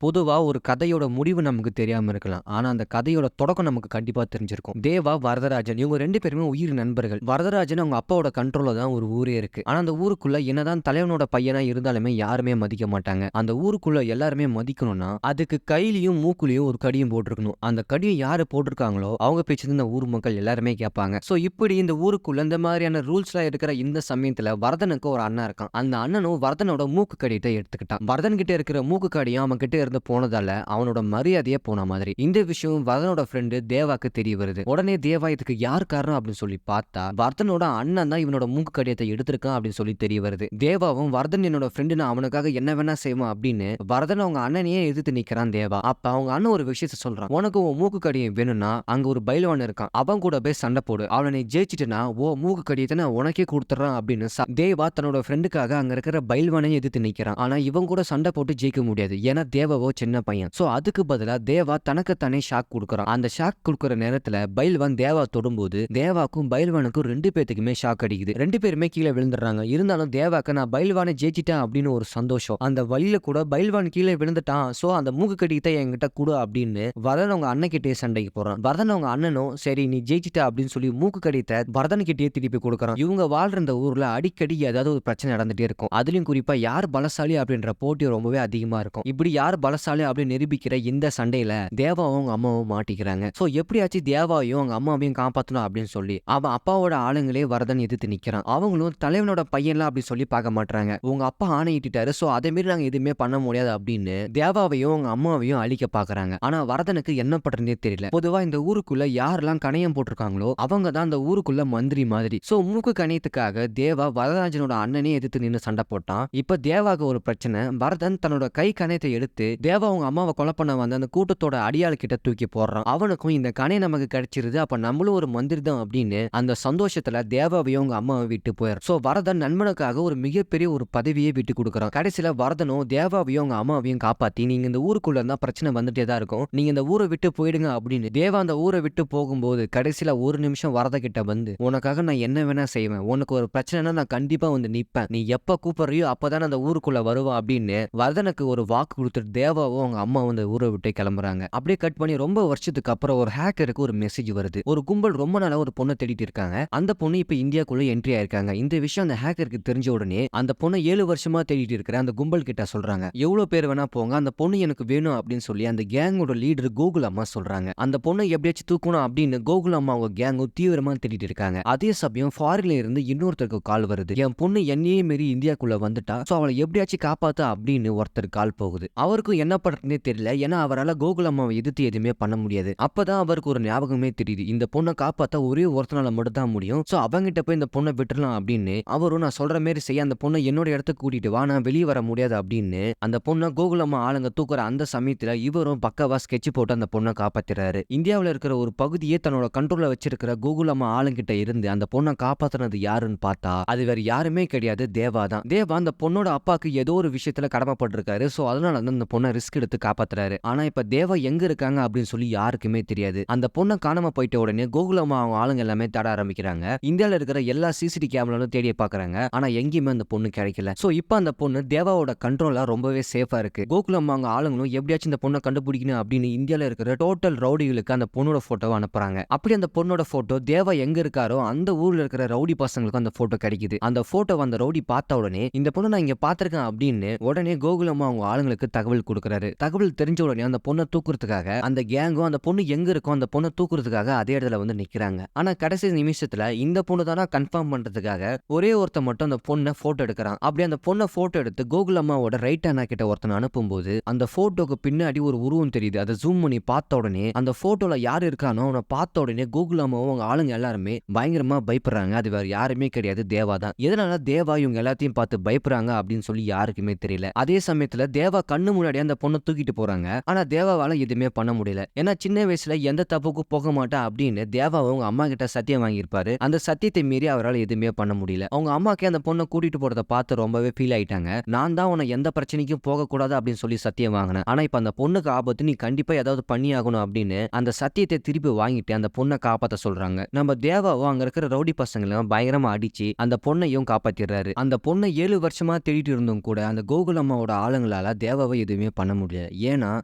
பொதுவா ஒரு கதையோட முடிவு நமக்கு தெரியாம இருக்கலாம். ஆனா, அந்த கதையோட தொடக்கம் நமக்கு கண்டிப்பா தெரிஞ்சிருக்கும். தேவா, வரதராஜன் இவங்க 2 பேருமே உயிர் நண்பர்கள். வரதராஜன் அவங்க அப்பாவோட கண்ட்ரோல்ல தான் ஒரு ஊரே இருக்கு. ஆனா, அந்த ஊருக்குள்ள என்னதான் தலைவனோட பையனா இருந்தாலுமே யாருமே மதிக்க மாட்டாங்க. அந்த ஊருக்குள்ள எல்லாருமே மதிக்கணும்னா, அதுக்கு கையிலயும், மூக்குலயும் ஒரு கடியம் போட்டிருக்கணும். அந்த கடியம் யாரு போட்டிருக்காங்களோ, அவங்க பேச்சு தான் இந்த ஊர் மக்கள் எல்லாருமே கேட்பாங்க. சோ, இப்படி இந்த ஊருக்குள்ள இந்த மாதிரியான ரூல்ஸ்லாம் இருக்கிற இந்த சமயத்துல வரதனுக்கு ஒரு அண்ணன் இருக்கான். அந்த அண்ணனும் வரதனோட மூக்கு கடியத்தை எடுத்துக்கிட்டான். வரதன் கிட்ட இருக்கிற மூக்கு கடியம் அவன் கிட்ட இருந்து போனதால அவனோட மரியாதையே போன மாதிரி. இந்த விஷயம் வரதனோட ஃப்ரெண்டு தேவாக்கு தெரிய வருது. உடனே தேவா இதுக்கு யார் காரணம் அப்படின்னு சொல்லி பார்த்தா வரதனோட அண்ணன் தான் இவனோட மூக்கு கடியத்தை எடுத்திருக்கான் அப்படின்னு சொல்லி தெரிய வருது. தேவாவும் வரதன் என்னோட ஃப்ரெண்டு, நான் அவனுக்காக என்ன வேணா செய்வான் அப்படின்னு வரதன் அவங்க அண்ணனையே எதிர்த்து நிக்கிறான் தேவா. அப்ப அவங்க அண்ணன் ஒரு விஷயத்த சொல்றான். உனக்கு உன் மூக்கு கடியம் வேணும்னா அங்க ஒரு பைல்வான் இருக்கான், அவன் கூட போய் சண்டை போடு, அவனை நீ ஜெயிச்சிட்டனா ஓ மூக்கு கடியத்தை நான் உனக்கே கொடுத்துறான் அப்படின்னு தேவா தன்னோட ஃப்ரெண்டுக்காக அங்க இருக்கிற பைல்வானை எதிர்த்து நிக்கிறான். ஆனா இவன் கூட சண்டை போட்டு ஜெயிக்க முடியாது, ஏன்னா தேவாவோ சின்ன பையன். சோ அதுக்கு பதிலா தேவா தனக்கு தானே ஷாக் கொடுக்கறான். அந்த ஷாக் கொடுக்கற நேரத்துல பைல்வான் தேவா தொடும்போது தேவாக்கும் பைல்வானுக்கும் 2 பேத்துக்குமே ஷாக் அடிக்குது. 2 பேருமே கீழே விழுந்துடுறாங்க. இருந்தாலும் தேவாக்கு நான் பைல்வானை ஜெயிச்சிட்டேன் அப்படின்னு ஒரு சந்தோஷம். அந்த வழியில கூட பைல்வான் கீழே விழுந்துட்டான், சோ அந்த மூக்கு கடியத்தை என்கிட்ட கொடு அப்படின்னு வரதன் அவங்க அண்ணன் கிட்டே சண்டைக்கு போறான். வரதன் அவங்க அண்ணனும் சரி நீ ஜெயிச்சிட்ட அப்படின்னு சொல்லி மூக்கு கடியத்தை வரதன் கிட்டே திருப்பி கொடுக்கறான். இவங்க வாழ்ற இந்த ஊர்ல அடிக்கடி ஏதாவது ஒரு பிரச்சனை நடந்துட்டே இருக்கும். அதுலயும் குறிப்பா யார் பலசாலி அப்படின்ற போட்டி ரொம்பவே அதிகமா இருக்கும். இப்படி யார் பலசாலி அப்படின்னு நிரூபிக்கிற இந்த சண்டையில தேவாவும் அவங்க அம்மாவும் மாட்டிக்கிறாங்க. சோ எப்படியாச்சும் தேவாவையும் அவங்க அம்மாவையும் காப்பாத்தணும் அப்படின்னு சொல்லி அவன் அப்பாவோட ஆளுங்களே வரதன் எதிர்த்து நிக்கிறான். அவங்களும் தலைவனோட பையன்லாம் அப்படி சொல்லி பார்க்க மாட்டாங்க. உங்க அப்பா ஆணையிட்டாரு, சோ அதே மாதிரி நாங்க எதுவுமே பண்ண முடியாது அப்படின்னு தேவாவையும் அவங்க அம்மாவையும் அழிக்க பாக்குறாங்க. ஆனா வரதனுக்கு என்ன பண்றதே தெரியல. பொதுவா இந்த ஊருக்குள்ள யாரெல்லாம் கணையம் போட்டிருக்காங்களோ அவங்க தான் அந்த ஊருக்குள்ள மந்திரி மாதிரி. சோ மூக்கு கணையத்துக்காக தேவா வரதராஜனோட அண்ணனே எதிர்த்து நின்று சண்டை போட்டான். இப்ப தேவாக்கு ஒரு பிரச்சனை. வரதன் தன்னோட கை கணையத்தை எடுத்து தேவா அவங்க அம்மாவை கொலை பண்ண வந்த அந்த கூட்டத்தோட அடியாள் கிட்ட தூக்கி போடுறான். அவனுக்கும் இந்த கணையம் நமக்கு கிடைச்சிருது, அப்ப நம்மளும் ஒரு மந்திரி தான் அப்படின்னு அந்த சந்தோஷத்துல தேவாவையும் அவங்க அம்மாவை விட்டு போயிடும். சோ வரதன் நண்பனுக்காக ஒரு மிகப்பெரிய ஒரு பதவியை விட்டு கொடுக்குறான். கடைசியில வரதனும் தேவாவையும் அவங்க அம்மாவையும் காப்பாத்தி நீங்க இந்த ஊருக்குள்ள இருந்தா பிரச்சனை வந்துட்டே தான் இருக்கும், நீங்க இந்த ஊரை விட்டு போயிடுங்க அப்படின்னு தேவா அந்த ஊரை விட்டு போகும்போது கடைசியில ஒரு நிமிஷம் வரத கிட்ட வந்து உனக்காக நான் என்ன வேணா செய்வேன், உனக்கு ஒரு பிரச்சனைனா நான் கண்டிப்பா வந்து நிப்பேன், நீ எப்ப கூப்பிடுறியோ அப்பதான் அந்த ஊருக்குள்ள வருவான் அப்படின்னு வரதனுக்கு ஒரு வாக்கு கொடுத்துட்டு தேவாவும் அவங்க அம்மா வந்து ஊரை விட்டு கிளம்புறாங்க. அப்படியே கட் பண்ணி ரொம்ப வருஷத்துக்கு அப்புறம் ஒரு ஹேக்கருக்கு ஒரு மெசேஜ் வருது. ஒரு கும்பல் ரொம்ப நாளா ஒரு பொண்ணை தேடிட்டு இருக்காங்க. அந்த பொண்ணு இப்ப இந்தியாக்குள்ள என்ட்ரி ஆயிருக்காங்க. இந்த விஷயம் அந்த ஹேக்கருக்கு தெரிஞ்ச உடனே அந்த பொண்ணை 7 வருஷமா தேடிட்டு இருக்கிற அந்த கும்பல் கிட்ட சொல்றாங்க, எவ்வளவு பேர் வேணா போங்க, அந்த பொண்ணு எனக்கு வேணும் அப்படின்னு சொல்லி அந்த கேங்கோட லீடர் கோகுல் அம்மா சொல்றாங்க. அந்த பொண்ணை எப்படியாச்சும் தூக்கணும் அப்படின்னு கோகுல் அம்மா அவங்க கேங்கும் தீவிரமா தேடிட்டு இருக்காங்க. அதே சமயம் ஃபாரின்ல இருந்து இன்னொருத்தருக்கு கால் வருது, என் பொண்ணு என்னையே மீறி இந்தியாக்குள்ள வந்துட்டா, சோ அவளை எப்படியாச்சும் காப்பாத்த அப்படின்னு ஒருத்தர் கால் போகுது. அவருக்கும் என்ன பண்றதுனே தெரியல, ஏன்னா அவரால் கோகுல் அம்மாவை எதிர்த்து எதுவுமே பண்ண முடியாது. அப்பதான் அவருக்கு ஒரு ஞாபகமே தெரியுது, இந்த பொண்ணை காப்பாத்த ஒரே ஒருத்தனால மட்டும் தான் முடியும், சோ அவங்கிட்ட போய் இந்த பொண்ணை விட்டுறலாம் அப்படின்னு அவரும் நான் சொல்ற மாதிரி செய்ய அந்த பொண்ணை என்னோட இடத்துக்கு கூட்டிட்டு வா, நான் வெளியே வர முடியாது அப்படின்னு அந்த பொண்ணை கோகுல் அம்மா ஆளுங்க தூக்குற அந்த சமயத்துல இவரும் பக்கவா ஸ்கெட்ச் போட்டு அந்த பொண்ணை காப்பாத்துறாரு. இந்தியாவில் இருக்கிற ஒரு பகுதியே தன்னோட கண்ட்ரோல்ல வச்சிருக்கிற கோகுல் அம்மா ஆளுங்கிட்ட இருந்து அந்த பொண்ணை காப்பாத்துனது யாருன்னு பார்த்தா அது வேற யாருமே கிடையாது, தேவா தான். தேவா அந்த பொண்ணோட அப்பாக்கு ஏதோ ஒரு விஷயத்துல கடமைப்பட்டிருக்காரு, சோ அதனால வந்து அந்த பொண்ணை ரிஸ்க் எடுத்து காப்பாத்துறாரு. ஆனா இப்ப தேவா எங்க இருக்காங்க அப்படின்னு சொல்லி யாருக்குமே தெரியாது. அந்த பொண்ணை காணாம போயிட்ட உடனே கோகுல் அம்மா அவங்க ஆளுங்க எல்லாமே தேட ஆரம்பிக்கிறாங்க. இந்தியாவில் இருக்கிற எல்லா சிசிடி கேமராலும் தேடி பாக்குறாங்க. ஆனா எங்கேயுமே அந்த பொண்ணு கிடைக்கல. சோ இப்ப அந்த பொண்ணு தேவாவோட கண்ட்ரோலா ரொம்பவே சேஃபா இருக்கு. கோகுல் அம்மா அவங்க ஆளுங்களும் எப்படியாச்சும் இந்த பொண்ணை கண்டுபிடிக்கணும் அப்படின்னு இந்தியாவில் இருக்கிற டோட்டல் ரவுடிகளுக்கு அந்த பொண்ணோட போட்டோவை அனுப்புறாங்க. அப்படி அந்த பொண்ணோட போட்டோ தேவா எங்க இருக்காரோ அந்த ஊர்ல இருக்கிற ரவுடி பசங்களுக்கு அந்த போட்டோ கிடைக்குது. அந்த போட்டோ அந்த ரவுடி பார்த்த உடனே இந்த பொண்ணை நான் இங்க பாத்திருக்கேன் அப்படின்னு உடனே கோகுல் அம்மா அவங்க ஆளுங்களுக்கு தகவல் கொடுக்கறாரு. தகவல் தெரிஞ்ச உடனே அந்த பொண்ணை தூக்குறதுக்காக அந்த கேங்கும் அந்த பொண்ணு எங்க இருக்கோ அந்த பொண்ணை தூக்குறதுக்காக அதே இடத்துல வந்து நிக்கிறாங்க. ஆனா கடைசி நிமிஷத்துல இந்த பொண்ணு தானா கன்ஃபார்ம் பண்றதுக்காக ஒரே ஒருத்த மட்டும் அந்த பொண்ணை போட்டோ எடுக்கிறான். அப்படி அந்த பொண்ணை போட்டோ எடுத்து கோகுல் அம்மாவோட ரைட் ஹேண்ட் கிட்ட ஒருத்தனை அனுப்பும்போது அந்த போட்டோக்கு பின்னாடி ஒரு உருவம் தெரியுது. அதை ஜூம் பண்ணி பார்த்த உடனே அந்த போட்டோல யார் இருக்கானோ அவனை பார்த்த உடனே கோகுல் அம்மாவும் அவங்க ஆளுங்க எல்லாருமே பயங்கரமா பயப்படுறாங்க. அது வேற யாருமே கிடையாது, தேவா தான். எதனால தேவா இவங்க எல்லாத்தையும் பார்த்து பயப்படுறாங்க அப்படின்னு சொல்லி யாருக்குமே தெரியல. அதே சமயத்துல தேவா கண்ணு முன்னாடி அந்த பொண்ணை தூக்கிட்டு போறாங்க. ஆனா தேவாவால எதுவுமே பண்ண முடியல, ஏன்னா சின்ன வயசுல எந்த தப்புக்கும் போக மாட்டா அப்படின்னு தேவா அவங்க அம்மா கிட்ட சத்தியம் வாங்கியிருப்பாரு. அந்த சத்தியத்தை மீறி அவரால் எதுவுமே பண்ண முடியல. அவங்க அம்மாக்கே அந்த பொண்ணை கூட்டிட்டு போறதை பார்த்து ரொம்பவே ஃபீல் ஆயிட்டாங்க. நான் தான் உன்னை எந்த பிரச்சனைக்கும் போக கூடாது அப்படின்னு சொல்லி சத்தியம் வாங்கினேன், ஆனா இப்ப அந்த பொண்ணுக்கு ஆபத்து, நீ கண்டிப்பா ஏதாவது பண்ணி ஆகணும் அப்படின்னு அந்த சத்தியத்தை திருப்பி வாங்கிட்டு அந்த பொண்ணை காப்பாத்த சொல்றாங்க. நம்ம தேவாவும் அங்க இருக்கிற ரவுடி பசங்களை பயங்கரமா அடிச்சு அந்த பொண்ணையும் காப்பாத்திடுறாரு. அந்த பொண்ணை 7 வருஷமா தேடிட்டு இருந்தும் கூட அந்த கோகுல் அம்மாவோட ஆளுங்களால தேவாவை எதுவுமே பண்ண முடியல. ஏன்னா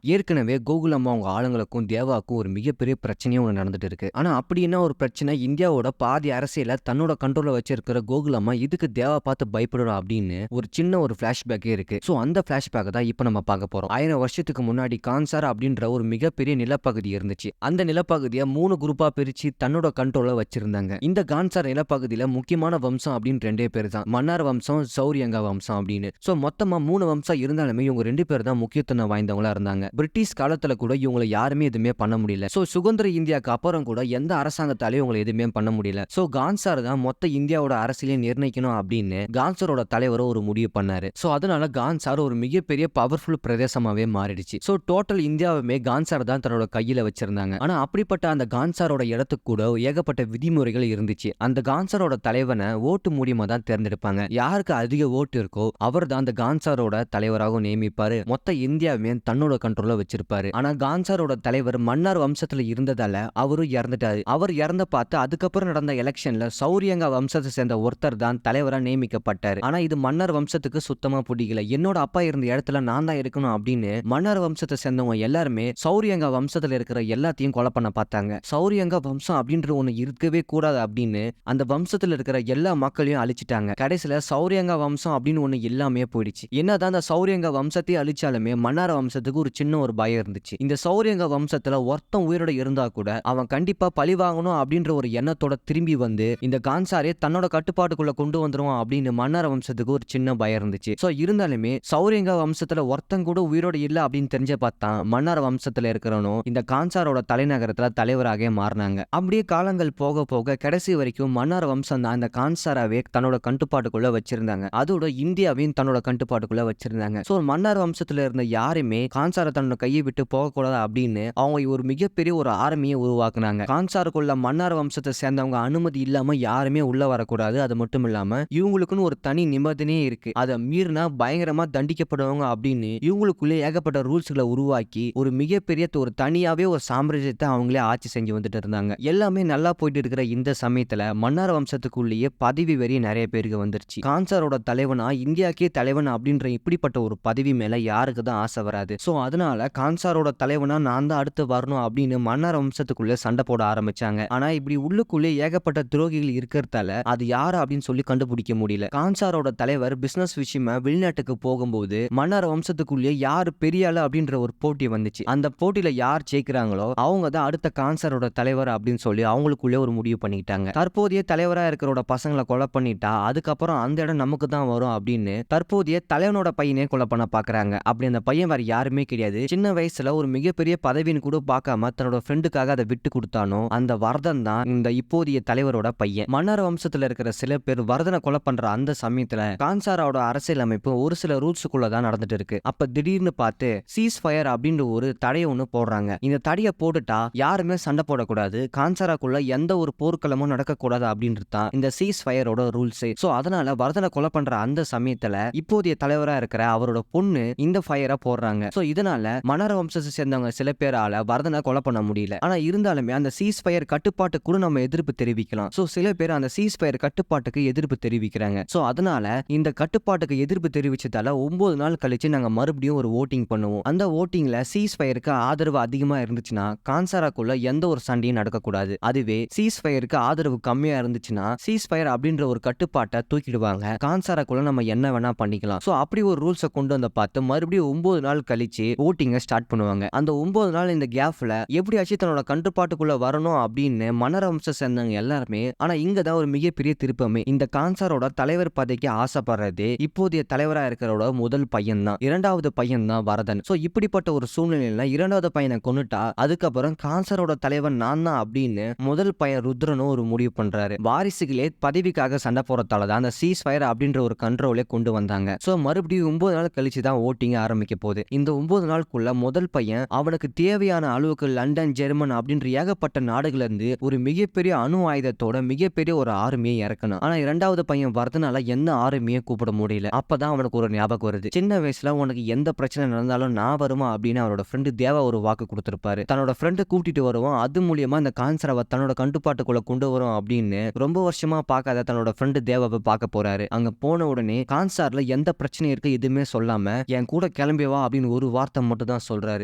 ஏற்கனவே கோகுலம்மா அவங்க ஆளுங்களுக்கும் தேவாக்கும் ஒரு மிகப்பெரிய பிரச்சனையும் ஒன்று நடந்துட்டு இருக்கு. ஆனா அப்படி என்ன ஒரு பிரச்சனை, இந்தியாவோட பாதி அரசியல தன்னோட கண்ட்ரோல்ல வச்சிருக்கிற கோகுலம்மா இதுக்கு தேவா பார்த்து பயப்படுறோம் அப்படின்னு ஒரு சின்ன ஒரு பிளாஷ்பேக்கே இருக்கு. ஸோ அந்த பிளாஷ்பேக்கை தான் இப்போ நம்ம பார்க்க போறோம். 1000 வருஷத்துக்கு முன்னாடி கான்சாரா அப்படின்ற ஒரு மிகப்பெரிய நிலப்பகுதி இருந்துச்சு. அந்த நிலப்பகுதியை 3 குரூப்பா பிரிச்சு தன்னோட கண்ட்ரோல்ல வச்சிருந்தாங்க. இந்த கான்சார் நிலப்பகுதியில முக்கியமான வம்சம் அப்படின்னு 2 பேர் தான், மன்னார் வம்சம், சௌரியங்கா வம்சம் அப்படின்னு. ஸோ மொத்தமா 3 வம்சம் இருந்தாலுமே இவங்க 2 பேர் தான் முக்கியத்துவம் வாய்ந்தவங்களா இருந்தாங்க. பிரிட்டிஷ் காலத்துல கூட இவங்களை யாருமே எதுவுமே பண்ண முடியல. ஸோ சுதந்திர இந்தியாவுக்கு அப்புறம் கூட எந்த அரசாங்கத்தாலையும் இவங்களை எதுவுமே பண்ண முடியல. ஸோ கான்சார் தான் மொத்த இந்தியாவோட அரசியலை நிர்ணயிக்கணும் அப்படின்னு கான்சாரோட தலைவர் ஒரு முடிவு பண்ணாரு. ஸோ அதனால கான்சார் ஒரு மிகப்பெரிய பவர்ஃபுல் பிரதேசமாவே மாறிடுச்சு. ஸோ டோட்டல் இந்தியாவுமே கான்சார் தான் தன்னோட கையில வச்சிருந்தாங்க. ஆனா அப்படிப்பட்ட அந்த கான்சாரோட இடத்துக்கு கூட ஏகப்பட்ட விதிமுறைகள் இருந்துச்சு. அந்த கான்சாரோட தலைவனை ஓட்டு மூலியமா தான் தேர்ந்தெடுப்பாங்க. யாருக்கு அதிக ஓட்டு இருக்கோ அவர் தான் அந்த கான்சாரோட தலைவராக நியமிப்பாரு. மொத்த இந்தியாவுமே தன்னோட கண்ட்ரோல்ல வச்சிருப்பாரு. ஆனா கான்சாரோட தலைவர் மன்னார் வம்சத்துல இருந்ததால அவரும் இறந்துட்டாரு. அவர் இறந்த பார்த்து அதுக்கப்புறம் நடந்த எலெக்ஷன்ல சௌரியங்கா வம்சத்தை சேர்ந்த ஒருத்தர் தான் தலைவரா நியமிக்கப்பட்டாரு. ஆனா இது மன்னர் வம்சத்துக்கு சுத்தமா பிடிக்கல. என்னோட அப்பா இருந்த இடத்துல நான் தான் இருக்கணும் அப்படின்னு மன்னர் வம்சத்தை சேர்ந்தவங்க எல்லாருமே சௌரியங்கா வம்சத்துல இருக்கிற எல்லாத்தையும் கொலை பண்ண பார்த்தாங்க. சௌரியங்கா வம்சம் அப்படின்ற ஒண்ணு இருக்கவே கூடாது அப்படின்னு அந்த வம்சத்துல இருக்கிற எல்லா மக்களையும் அழிச்சிட்டாங்க. கடைசியில சௌரியங்கா வம்சம் அப்படின்னு ஒண்ணு எல்லாமே போயிடுச்சு. என்னதான் அந்த சௌரியங்கா வம்சத்தையே அழிச்சாலுமே மன்னார வம்சத்துக்கு ஒரு சின்ன ஒரு பயம் இருந்துச்சு. இந்த சௌரியங்கா வம்சத்துல ஒருத்தன் உயிரோட இருந்தா கூட அவன் கண்டிப்பா பழி வாங்கணும் அப்படின்ற ஒரு எண்ணத்தோட திரும்பி வந்து இந்த கான்சாரே தன்னோட கட்டுப்பாட்டுக்குள்ள கொண்டு வந்துருவான் அப்படின்னு மன்னார வம்சத்துக்கு ஒரு சின்ன பயம் இருந்துச்சு. சோ இருந்தாலுமே சௌரியங்கா வம்சத்துல ஒருத்தன் கூட உயிரோட இல்ல அப்படின்னு தெரிஞ்ச பார்த்தா மன்னார வம்சத்துல இருக்கிறவனும் இந்த கான்சாரோட தலைநகரத்துல தலைவராக மாறினாங்க. அப்படியே காலங்கள் போக போக கடைசி வரைக்கும் மன்னார வம்சம் தான் இந்த கான்சாராவே தன்னோட கட்டுப்பாட்டுக்குள்ள வச்சிருந்தாங்க. அதோட இந்தியாவையும் தன்னோட கட்டுப்பாட்டுக்குள்ள வச்சிருந்தாங்க. சோ மன்னார் வம்சத்துல இருந்த யாருமே கான்சார தன்னோட கையை விட்டு போகக்கூடாது அப்படின்னு அவங்க ஒரு மிகப்பெரிய ஒரு ஆர்மியை உருவாக்குனாங்க. கான்சாருக்குள்ள மன்னார் வம்சத்தை சேர்ந்தவங்க அனுமதி இல்லாம யாருமே உள்ள வரக்கூடாது. அது மட்டும் இல்லாம இவங்களுக்குன்னு ஒரு தனி நிபந்தனையே இருக்கு. அதை மீறினா பயங்கரமா தண்டிக்கப்படுவாங்க அப்படின்னு இவங்களுக்குள்ளே ஏகப்பட்ட ரூல்ஸ்களை உருவாக்கி ஒரு மிகப்பெரிய ஒரு தனியாவே ஒரு சாம்ராஜ்யத்தை அவங்களே ஆட்சி செஞ்சு வந்துட்டு இருந்தாங்க. எல்லாமே நல்லா போயிட்டு இருக்கிற இந்த சமயத்துல மன்னார் வம்சத்துக்குள்ளேயே பதவி வெறி நிறைய பேருக்கு வந்துருச்சு. கான்சாரோட தலைவனா இந்தியாக்கே தலைவன் அப்படின்ற இப்படிப்பட்ட ஒரு பதவி மேல யாருக்கு தான் ஆசை வராது. சோ அதனால கான்சாரோட தலைவனா நான் தான் அடுத்து வரணும் அப்படின்னு மன்னார் வம்சத்துக்குள்ள சண்டை போட ஆரம்பிச்சாங்க. ஆனா இப்படி உள்ளுக்குள்ளே ஏகப்பட்ட துரோகிகள் இருக்கிறதால அது யாரு அப்படின்னு சொல்லி கண்டுபிடிக்க முடியல. கான்சாரோட தலைவர் பிசினஸ் விஷயமா வெளிநாட்டுக்கு போகும்போது மன்னார் வம்சத்துக்குள்ளே யாரு பெரிய ஆளு அப்படின்ற ஒரு போட்டி வந்துச்சு. அந்த போட்டியில யார் ஜெயிக்கிறாங்களோ அவங்க தான் அடுத்த கான்சாரோட தலைவர் அப்படின்னு சொல்லி அவங்களுக்குள்ளே ஒரு முடிவு பண்ணிக்கிட்டாங்க. தற்போதைய தலைவரா இருக்கிறோட பசங்களை கொலை பண்ணிட்டா அதுக்கப்புறம் அந்த இடம் நமக்கு தான் வரும் அப்படின்னு தற்போதைய தலைவனோட பையனே கொலை பண்ண பாக்குறாங்க. அப்படி அந்த பையன் வேற யாருமே கிடையாது. சின்ன வயசுல ஒரு மிகப்பெரிய பதவின்னு கூட பார்க்காம தன்னோட ஃப்ரெண்டுக்காக அதை விட்டு கொடுத்தானோ அந்த வரதன் தான் இந்த இப்போதைய தலைவரோட பையன். மன்னர் வம்சத்துல இருக்கிற சில பேர் வரதனை கொலை பண்ற அந்த சமயத்துல கான்சாரோட அரசியல் அமைப்பு ஒரு சில ரூல்ஸுக்குள்ள தான் நடந்துட்டு இருக்கு. அப்ப திடீர்னு பார்த்து சீஸ் ஃபயர் அப்படின்ற ஒரு தடையை ஒண்ணு போடுறாங்க. இந்த தடையை போட்டுட்டா யாருமே சண்டை போடக்கூடாது, கான்சாராக்குள்ள எந்த ஒரு போர்க்களமும் நடக்கக்கூடாது அப்படின்றது தான் இந்த சீஸ் ஃபயரோட ரூல்ஸ். சோ அதனால வரதனை கொலை பண்ற அந்த சமயத்துல இப்போதைய தலைவரா இருக்கிற அவரோட பொண்ணு இந்த ஃபயரை போடுறாங்க. சோ இதனால மன்னர் வம்சத்தை சேர்ந்தவங்க சில பேரால வரதனை கொலை பண்ண முடியல. ஆனா இருந்தாலுமே அந்த சீஸ் ஃபயர் கட்டுப்பாட்டு கூட நம்ம எதிர்ப்பு தெரிவிக்கலாம். சோ சில பேர் அந்த சீஸ் ஃபயர் கட்டுப்பாட்டுக்கு எதிர்ப்பு தெரிவிக்கிறாங்க. சோ அதனால இந்த கட்டுப்பாட்டுக்கு எதிர்ப்பு தெரிவிச்சதால 9 நாள் கழிச்சு நாங்க மறுபடியும் ஒரு ஓட்டிங் பண்ணுவோம். அந்த ஓட்டிங்ல சீஸ் ஃபயருக்கு ஆதரவு அதிகமா இருந்துச்சுன்னா கான்சாராக்குள்ள எந்த ஒரு சண்டையும் நடக்கக்கூடாது. அதுவே சீஸ் ஃபயருக்கு ஆதரவு கம்மியா இருந்துச்சுன்னா சீஸ் ஃபயர் அப்படின்ற ஒரு கட்டுப்பாட்டை தூக்கிடுவாங்க. கான்சாராக்குள்ள நம்ம என்ன வேணா பண்ணிக்கலாம். சோ அப்படி ஒரு ரூல்ஸை கொண்டு வந்து பார்த்து மறுபடியும் 9 நாள் கழிச்சு ஓட்டிங்கை ஸ்டார்ட் பண்ணுவாங்க. அந்த 9 நாள் இந்த கேப்ல எப்படியாச்சும் தன்னோட கட்டுப்பாட்டுக்குள்ள வரணும் அப்படின்னு மன்னர் வம்சம் சேர்ந்தவங்க எல்லாருமே. ஆனா இங்க தான் ஒரு மிகப்பெரிய திருப்பமே. இந்த கான்சாரோட தலைவர் பதவிக்கு ஆசைப்படுறது இப்போதைய தலைவரா இருக்கிறோட முதல் பையன் தான். இரண்டாவது பையன் தான் வரதன். சோ இப்படிப்பட்ட ஒரு சூழ்நிலையில இரண்டாவது பையனை கொன்னுட்டா அதுக்கப்புறம் கான்சாரோட தலைவன் நான் தான் அப்படின்னு முதல் பையன் ருத்ரனும் ஒரு முடிவு பண்றாரு. வாரிசுகளே பதவிக்காக சண்டை போறதால தான் அந்த சீஸ் ஃபயர் அப்படின்ற ஒரு கண்ட்ரோலே கொண்டு வந்தாங்க. சோ மறுபடியும் 9 நாள் கழிச்சு தான் ஓட்டிங் ஆரம்பிக்க போகுது. இந்த 9 நாளுக்குள்ள முதல் பையன் அவனுக்கு தேவையான அளவுக்கு லண்டன், ஜெர்மன் அப்படின்ற ஏகப்பட்ட நாடுகள்ல இருந்து ஒரு மிகப்பெரிய அணு ஆயுதத்தோட மிகப்பெரிய ஒரு ஆர்மியை இறக்கணும். ஆனா இரண்டாவது பையன் வரதுனால எந்த ஆர்மியை கூப்பிட முடியல. அப்பதான் அவனுக்கு ஒரு ஞாபகம் வருது. சின்ன வயசுல உனக்கு எந்த பிரச்சனை நடந்தாலும் நான் வருமா அப்படின்னு அவரோட ஃப்ரெண்டு தேவா ஒரு வாக்கு கொடுத்திருப்பாரு. தன்னோட ஃப்ரெண்டு கூட்டிட்டு வருவான். அது மூலியமா இந்த கான்சராவை தன்னோட கட்டுப்பாட்டுக்குள்ள கொண்டு வரும் அப்படின்னு ரொம்ப வருஷமா பார்க்காத தன்னோட ஃப்ரெண்டு தேவாவை பார்க்க போறாரு. அங்க போன உடனே கான்சார்ல எந்த பிரச்சனை இருக்கு எதுவுமே சொல்லாம என் கூட கிளம்பி கிளம்பி வா அப்படின்னு ஒரு வார்த்தை மட்டும் தான் சொல்றாரு.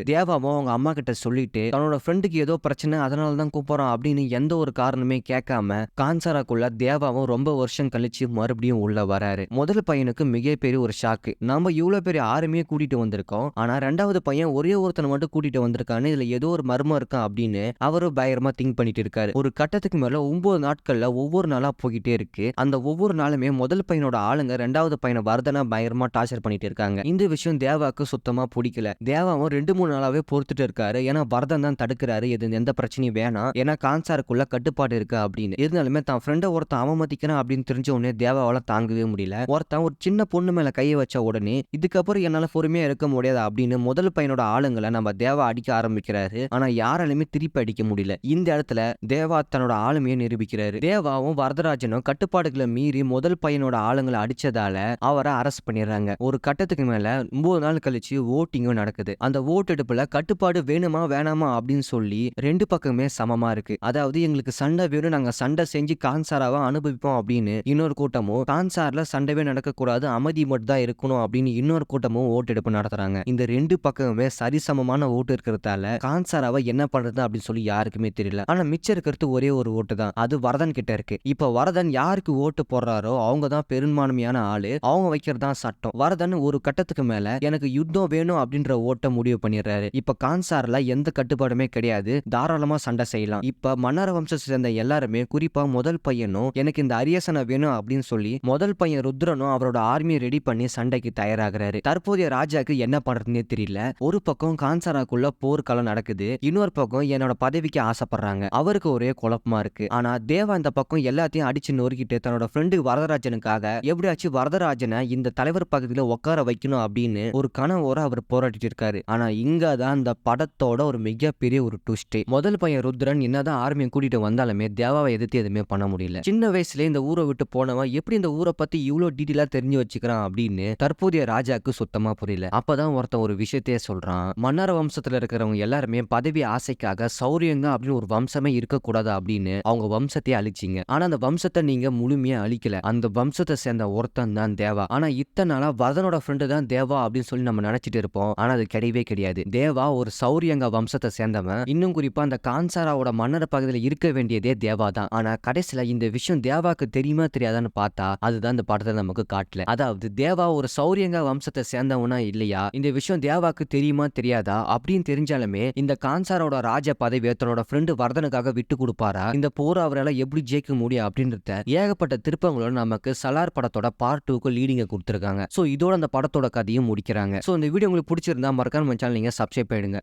தேவாவும் அவங்க அம்மா கிட்ட சொல்லிட்டு தன்னோட ஃப்ரெண்டுக்கு ஏதோ பிரச்சனை அதனால தான் கூப்பிடுறான் அப்படின்னு எந்த ஒரு காரணமே கேட்காம கான்சாராக்குள்ள தேவாவும் ரொம்ப வருஷம் கழிச்சு மறுபடியும் உள்ள வராரு. முதல் பையனுக்கு மிகப்பெரிய ஒரு ஷாக்கு. நம்ம இவ்வளவு பெரிய ஆர்மியை கூட்டிட்டு வந்திருக்கோம், ஆனா ரெண்டாவது பையன் ஒரே ஒருத்தனை மட்டும் கூட்டிட்டு வந்திருக்கான்னு, இதுல ஏதோ ஒரு மர்மம் இருக்கான் அப்படின்னு அவரும் பயங்கரமா திங்க் பண்ணிட்டு இருக்காரு. ஒரு கட்டத்துக்கு மேல 9 நாட்கள்ல ஒவ்வொரு நாளா போய்கிட்டே இருக்கு. அந்த ஒவ்வொரு நாளுமே முதல் பையனோட ஆளுங்க ரெண்டாவது பையனை வர்தனா பயங்கரமா டார்ச்சர் பண்ணிட்டு இருக்காங்க. இந்த விஷயம் தேவாக்கு சுத்தமா பிடிக்கல. தேவாவும் 2-3 நாளாவே பொறுத்துட்டு இருக்காரு. ஏன்னா வர்தன் தான் தடுக்கிறாரு, எந்த பிரச்சனையும் வேணாம், ஏன்னா கான்சாருக்குள்ள கட்டுப்பாடு இருக்கு அப்படின்னு. இருந்தாலுமே தான் ஃப்ரெண்டை ஒருத்தன் அவமதிக்கிறான் அப்படின்னு தெரிஞ்ச உடனே தேவாவால தாங்கவே முடியல. ஒருத்தன் ஒரு சின்ன பொண்ணு மேல கையை வச்ச உடனே இதுக்கப்புறம் என்னால பொறுமையா இருக்க முடியாது அப்படின்னு முதல் பையனோட ஆளுங்களை நம்ம தேவா அடிக்க ஆரம்பிக்கிறாரு. ஆனா யாராலுமே திருப்பி அடிக்க முடியல. இந்த இடத்துல தேவா தன்னோட ஆளுமையை நிரூபிக்கிறாரு. தேவாவும் வரதராஜனும் கட்டுப்பாடுகளை மீறி முதல் பையனோட ஆளுங்களை அடிச்சதால அவரை அரெஸ்ட் பண்ணிடுறாங்க. ஒரு கட்டத்துக்கு மேல 9 நாள் கழிச்சு ஓட்டிங்கும் நடக்குது. அந்த ஓட்டெடுப்புல கட்டுப்பாடு வேணுமா வேணாமா அப்படின்னு சொல்லி ரெண்டு பக்கமே சமமா இருக்கு. அதாவது எங்களுக்கு சண்டை வேணும், நாங்க சண்டை செஞ்சு கான்சாராவை அனுபவிப்போம் அப்படின்னு இன்னொரு கூட்டமும், கான்சார்ல சண்டைவே நடக்கக்கூடாது, அமைதி மட்டும் தான் இருக்கணும் அப்படின்னு இன்னொரு கூட்டமும் ஓட்டெடுப்பு நடத்துறாங்க. இந்த ரெண்டு பக்கமுமே சரிசமமான ஓட்டு இருக்கிறதால கான்சாராவை என்ன பண்றது அப்படின்னு சொல்லி யாருக்குமே தெரியல. ஆனா மிச்சம் இருக்கிறது ஒரே ஒரு ஓட்டு தான், அது வரதன் கிட்ட இருக்கு. இப்ப வரதன் யாருக்கு ஓட்டு போடுறாரோ அவங்க தான் பெரும்பான்மையான ஆளு, அவங்க வைக்கிறது தான் சட்டம். வரதன் ஒரு கட்டத்துக்கு மேல எனக்கு யுத்தம் வேணும் அப்படின்ற ஓட்ட முடிவு பண்ணிடுறாரு. இப்ப கான்சார்ல எந்த கட்டுப்பாடுமே கிடையாது, தாராளமா சண்டை செய்யலாம். இப்ப மன்னர் வம்சத்தை சேர்ந்த எல்லாருமே, குறிப்பா முதல் பையனும் எனக்கு இந்த அரியசனை வேணும் அப்படின்னு சொல்லி முதல் பையன் ருத்ரனும் அவரோட ஆர்மியை ரெடி பண்ணி சண்டைக்கு தயாராகிறாரு. தற்போதைய ராஜாக்கு என்ன பண்றதுன்னே தெரியல. ஒரு பக்கம் கான்சாராக்குள்ள போர்க்களம் நடக்குது, இன்னொரு பக்கம் என்னோட பதவிக்கு ஆசைப்படுறாங்க. அவருக்கு ஒரே குழப்பமா இருக்கு. ஆனா தேவா இந்த பக்கம் எல்லாத்தையும் அடிச்சு நொறுக்கிட்டு தன்னோட ஃப்ரெண்டு வரதராஜனுக்காக எப்படியாச்சும் வரதராஜனை இந்த தலைவர் பக்கத்துல உட்கார வைக்கணும் அப்படின்னு ஒரு கனவோட அவர் போராடிட்டு இருக்காரு. ஆனா இங்க தான் இந்த படத்தோட ஒரு மிகப்பெரிய ஒரு ட்விஸ்ட். முதல் பையன் ருத்ரன் என்னதான் ஆர்மியை கூட்டிட்டு வந்தாலுமே தேவாவை எதிர்த்து எதுவுமே பண்ண முடியல. சின்ன வயசுல இந்த ஊரை விட்டு போனவன் எப்படி இந்த ஊரை பத்தி இவ்வளவு டீட்டெயிலா தெரிஞ்சு வச்சுக்கிறான் அப்படின்னு தற்போதைய ராஜாக்கு சுத்தமா புரியல. அப்பதான் ஒருத்தன் ஒரு விஷயத்தையே சொல்றான். மன்னர் வம்சத்துல இருக்கிறவங்க எல்லாருமே பதவி ஆசைக்காக சௌரியங்க அப்படின்னு ஒரு வம்சமே இருக்கக்கூடாது அப்படின்னு அவங்க வம்சத்தையே அழிச்சிங்க. ஆனா அந்த வம்சத்தை நீங்க முழுமையா அழிக்கல. அந்த வம்சத்தை சேர்ந்த ஒருத்தன் தான் தேவா. ஆனா இத்தனை நாளா வரதனோட ஃப்ரெண்டு தான் தேவா அப்படின்னு சொல்லி நம்ம நினைச்சிட்டு இருப்போம். ஆனா அது கிடையவே கிடையாது. தேவா ஒரு சௌரியங்க வம்சத்தை சேர்ந்தவன். இன்னும் குறிப்பா அந்த கான்சாராவோட மன்னர் பகுதியில் இருக்க வேண்டியதே தேவா தான். ஆனா கடைசியில இந்த விஷயம் தேவாக்கு தெரியுமா தெரியாதான்னு பார்த்தா அதுதான் இந்த படத்தை நமக்கு காட்டல. அதாவது தேவா ஒரு சௌரியங்க வம்சத்தை சேர்ந்தவனா இல்லையா, இந்த விஷயம் தேவாக்கு தெரியுமா தெரியாதா அப்படின்னு தெரிஞ்சாலுமே இந்த கான்சாரோட ராஜ பதவியை தன்னோட ஃப்ரெண்டு வர்தனுக்காக விட்டு கொடுப்பாரா, இந்த போர் அவரால் எப்படி ஜெயிக்க முடியும் அப்படின்றத ஏகப்பட்ட திருப்பங்களோட நமக்கு சலார் படத்தோட பார்ட் 2க்கு லீடிங்க கொடுத்துருக்காங்க. சோ இதோட அந்த படத்தோட கதையும் முடிக்கிறாங்க. சோ இந்த வீடியோ உங்களுக்கு பிடிச்சிருந்தா மறக்காம சேனல் நீங்க சப்ஸ்கிரைப் பண்ணிடுங்க.